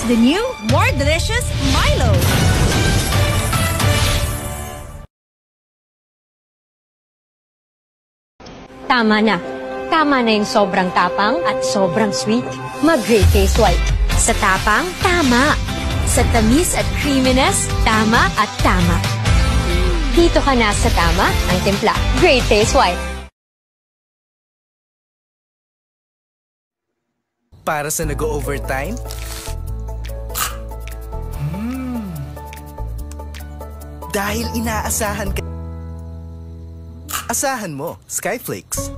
the new, more delicious Milo. Tama na. Tama na yung sobrang tapang at sobrang sweet. Mag-Great Taste White. Sa tapang, tama. Sa tamis at creaminess, tama at tama. Dito ka na sa tama ang timpla. Great Taste White. Para sa nag-overtime? Dahil inaasahan ka. Asahan mo, Skyflakes.